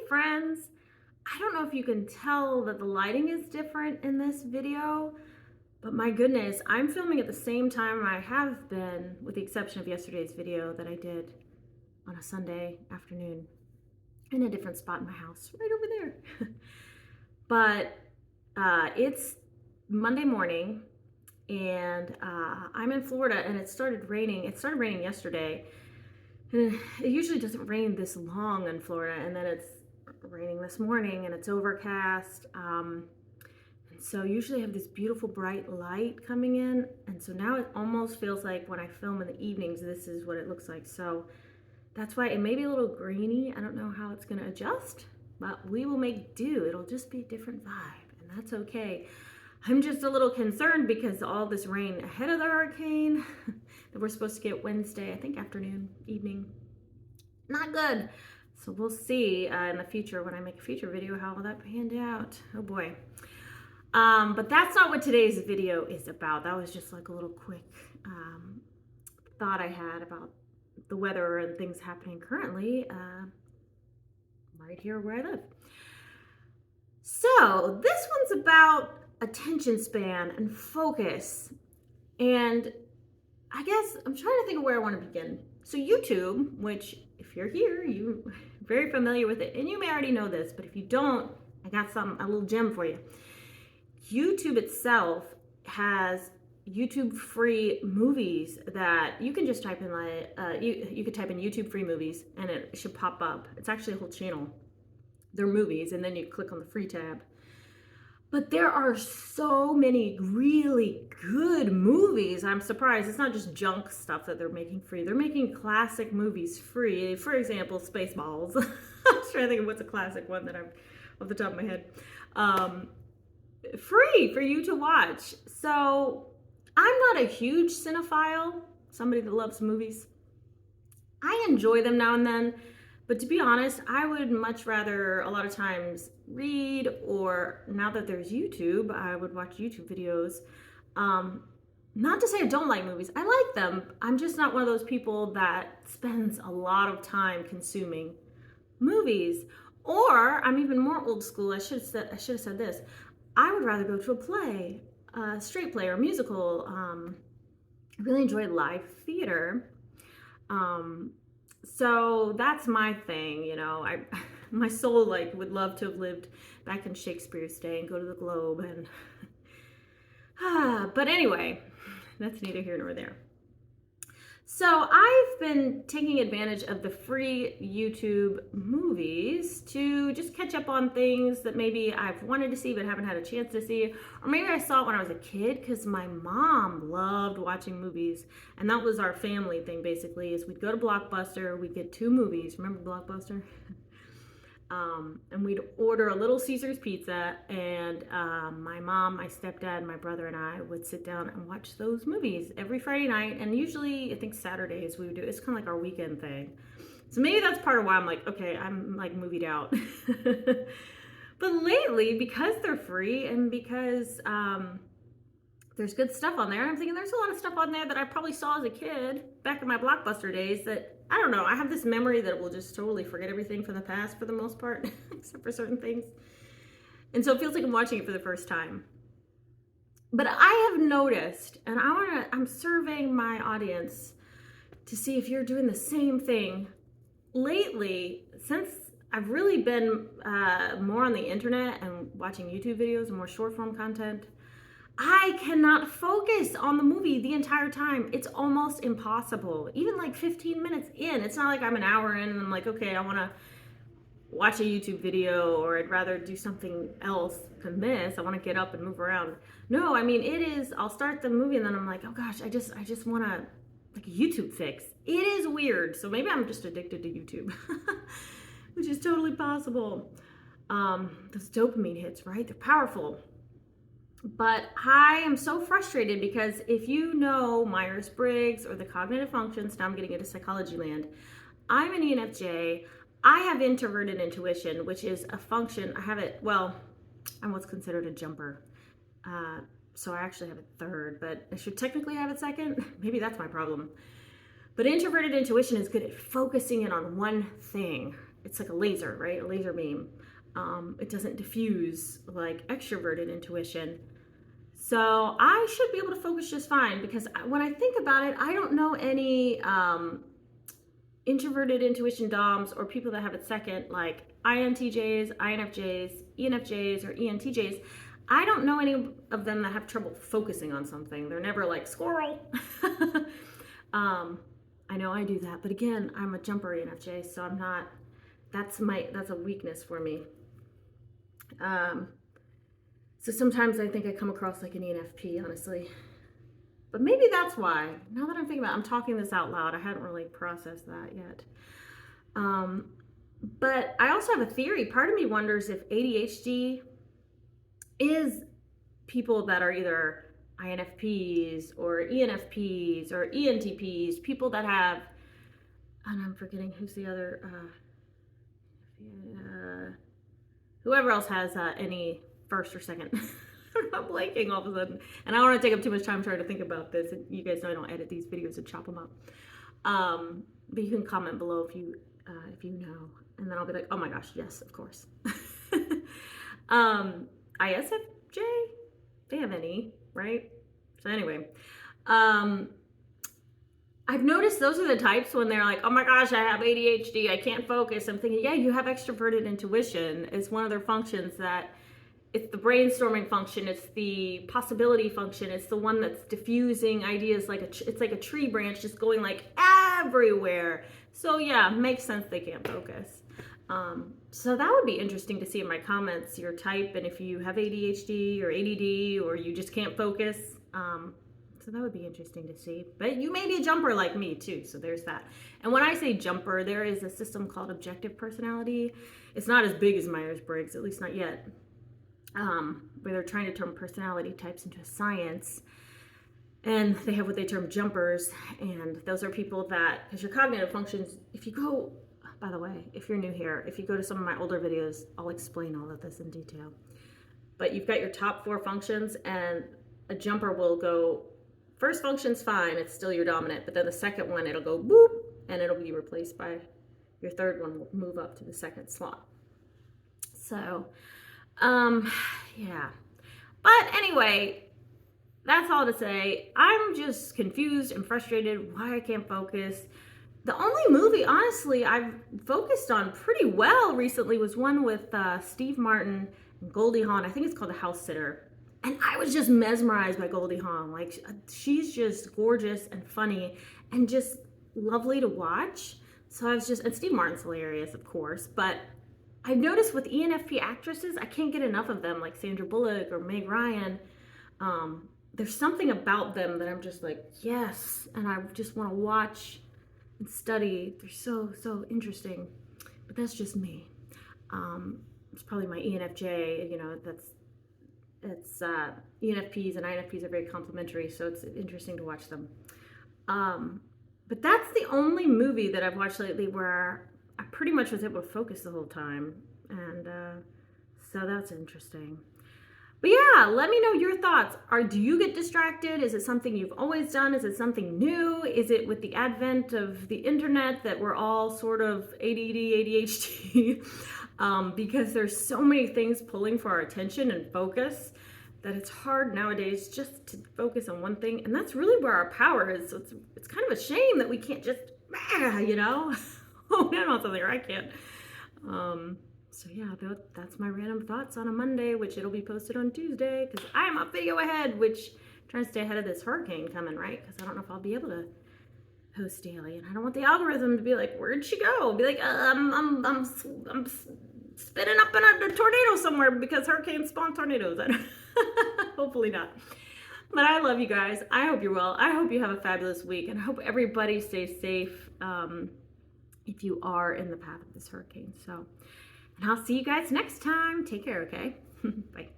friends. I don't know if you can tell that the lighting is different in this video, but my goodness, I'm filming at the same time I have been, with the exception of yesterday's video that I did on a Sunday afternoon in a different spot in my house, right over there. But it's Monday morning, and I'm in Florida, and it started raining. It started raining yesterday, and it usually doesn't rain this long in Florida, and then it's raining this morning, and it's overcast. And so usually I have this beautiful bright light coming in, and so now it almost feels like when I film in the evenings, this is what it looks like. So that's why it may be a little grainy. I don't know how it's going to adjust, but we will make do. It'll just be a different vibe, and that's okay. I'm just a little concerned because all this rain ahead of the hurricane that we're supposed to get Wednesday, I think afternoon, evening, not good. So we'll see in the future when I make a future video how that panned out. Oh boy. But that's not what today's video is about. That was just like a little quick thought I had about the weather and things happening currently right here where I live. So this one's about attention span and focus. And I guess I'm trying to think of where I want to begin. So YouTube, which if you're here, you're very familiar with it, and you may already know this, but if you don't, I got a little gem for you. YouTube itself has YouTube free movies that you can just type in you could type in YouTube free movies and it should pop up. It's actually a whole channel. They're movies, and then you click on the free tab. But there are so many really good movies. I'm surprised. It's not just junk stuff that they're making free. They're making classic movies free. For example, Spaceballs. I was trying to think of what's a classic one that I'm off the top of my head. Free for you to watch. So I'm not a huge cinephile, somebody that loves movies. I enjoy them now and then, but to be honest, I would much rather a lot of times read, or now that there's YouTube, I would watch YouTube videos. Not to say I don't like movies. I like them. I'm just not one of those people that spends a lot of time consuming movies. Or I'm even more old school. I should have said this. I would rather go to a play, a straight play or a musical. I really enjoy live theater. So that's my thing, you know. My soul would love to have lived back in Shakespeare's day and go to the Globe and but anyway, that's neither here nor there. So I've been taking advantage of the free YouTube movies to just catch up on things that maybe I've wanted to see but haven't had a chance to see. Or maybe I saw it when I was a kid because my mom loved watching movies. And that was our family thing basically, is we'd go to Blockbuster, we'd get 2 movies. Remember Blockbuster? And we'd order a Little Caesars pizza, and my mom, my stepdad, my brother, and I would sit down and watch those movies every Friday night, and usually I think Saturdays we would do it. It's kind of like our weekend thing. So maybe that's part of why I'm like, okay, I'm like movied out. But lately, because they're free and because there's good stuff on there, I'm thinking there's a lot of stuff on there that I probably saw as a kid back in my Blockbuster days that, I don't know, I have this memory that will just totally forget everything from the past for the most part, except for certain things. And so it feels like I'm watching it for the first time. But I have noticed, and I'm surveying my audience to see if you're doing the same thing. Lately, since I've really been more on the internet and watching YouTube videos and more short form content, I cannot focus on the movie the entire time. It's almost impossible. Even like 15 minutes in, it's not like I'm an hour in and I'm like, okay, I want to watch a YouTube video, or I'd rather do something else than this. I want to get up and move around. No, I mean, it is, I'll start the movie and then I'm like, oh gosh, I just want to, like, a YouTube fix. It is weird. So maybe I'm just addicted to YouTube, which is totally possible. Those dopamine hits, right? They're powerful. But I am so frustrated because if you know Myers-Briggs or the cognitive functions, now I'm getting into psychology land. I'm an ENFJ. I have introverted intuition, which is a function. I have it, well, I'm what's considered a jumper. So I actually have a third, but I should technically have a second. Maybe that's my problem. But introverted intuition is good at focusing in on one thing. it's like a laser, right? A laser beam. It doesn't diffuse like extroverted intuition. So I should be able to focus just fine, because when I think about it, I don't know any introverted intuition DOMs or people that have it second, like INTJs, INFJs, ENFJs, or ENTJs. I don't know any of them that have trouble focusing on something. They're never like squirrel. I know I do that, but again, I'm a jumper ENFJ, so I'm not. That's a weakness for me. So sometimes I think I come across like an ENFP, honestly. But maybe that's why. Now that I'm thinking about it, I'm talking this out loud. I hadn't really processed that yet. But I also have a theory. Part of me wonders if ADHD is people that are either INFPs or ENFPs or ENTPs, people that have, and I'm forgetting who's the other, whoever else has any first or second. I'm blanking all of a sudden, and I don't want to take up too much time trying to think about this. You guys know I don't edit these videos and chop them up. But you can comment below if you know, and then I'll be like, oh my gosh, yes, of course. ISFJ, they have any, right? So anyway, I've noticed those are the types when they're like, oh my gosh, I have ADHD, I can't focus. I'm thinking, yeah, you have extroverted intuition. It's one of their functions that it's the brainstorming function, it's the possibility function, it's the one that's diffusing ideas like it's like a tree branch just going like everywhere. So yeah, makes sense they can't focus. So that would be interesting to see in my comments, your type, and if you have ADHD or ADD or you just can't focus. So that would be interesting to see. But you may be a jumper like me too, so there's that. And when I say jumper, there is a system called objective personality. It's not as big as Myers-Briggs, at least not yet, where they're trying to turn personality types into science. And they have what they term jumpers, and those are people that, because your cognitive functions, if you go, by the way, if you're new here, if you go to some of my older videos, I'll explain all of this in detail. But you've got your top 4 functions, and a jumper will go, first function's fine, it's still your dominant, but then the second one, it'll go boop, and it'll be replaced by your third one will move up to the second slot. So, yeah. But anyway, that's all to say, I'm just confused and frustrated why I can't focus. The only movie, honestly, I've focused on pretty well recently was one with Steve Martin and Goldie Hawn. I think it's called The House Sitter. And I was just mesmerized by Goldie Hawn. Like, she's just gorgeous and funny and just lovely to watch. So I was just, and Steve Martin's hilarious, of course, but I've noticed with ENFP actresses, I can't get enough of them, like Sandra Bullock or Meg Ryan. There's something about them that I'm just like, yes, and I just want to watch and study. They're so interesting. But that's just me. It's probably my ENFJ, you know, it's ENFPs and INFPs are very complementary, so it's interesting to watch them. But that's the only movie that I've watched lately where I pretty much was able to focus the whole time, and so that's interesting. But yeah, let me know your thoughts. Do you get distracted? Is it something you've always done? Is it something new? Is it with the advent of the internet that we're all sort of ADD, ADHD? Because there's so many things pulling for our attention and focus that it's hard nowadays just to focus on one thing. And that's really where our power is. So it's kind of a shame that we can't just, you know, oh, man, on something, or I can't. So yeah, that's my random thoughts on a Monday, which it'll be posted on Tuesday, because I am a video ahead, which I'm trying to stay ahead of this hurricane coming, right? Because I don't know if I'll be able to post daily, and I don't want the algorithm to be like, where'd she go? Be like, I'm spinning up in a tornado somewhere because hurricanes spawn tornadoes. Hopefully not. But I love you guys. I hope you're well. I hope you have a fabulous week, and I hope everybody stays safe if you are in the path of this hurricane. So. And I'll see you guys next time. Take care, okay? Bye.